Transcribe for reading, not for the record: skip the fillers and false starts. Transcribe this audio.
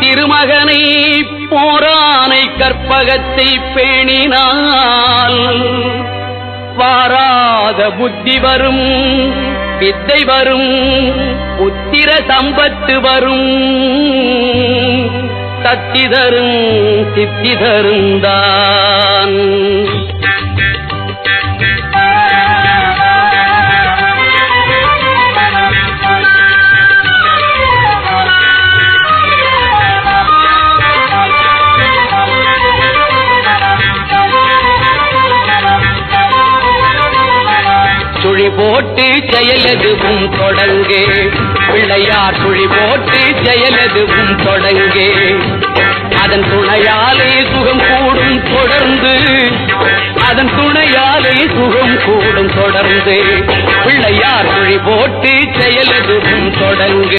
திருமகனை போரானை கற்பகத்தை பேணினால் வாராத புத்தி வரும், வித்தை வரும், புத்திர சம்பத்து வரும், சக்தி தரும் சித்தி தருந்தான். சுழி போட்டு செயலதுவும் தொடங்கே, பிள்ளையார் சுழி போட்டு செயலதுவும் தொடங்கே, அதன் துணையாலே சுகம் கூடும் தொடர்ந்து, அதன் துணையாலே சுகம் கூடும் தொடர்ந்து, பிள்ளையார் சுழி போட்டு செயலதுவும் தொடங்கே.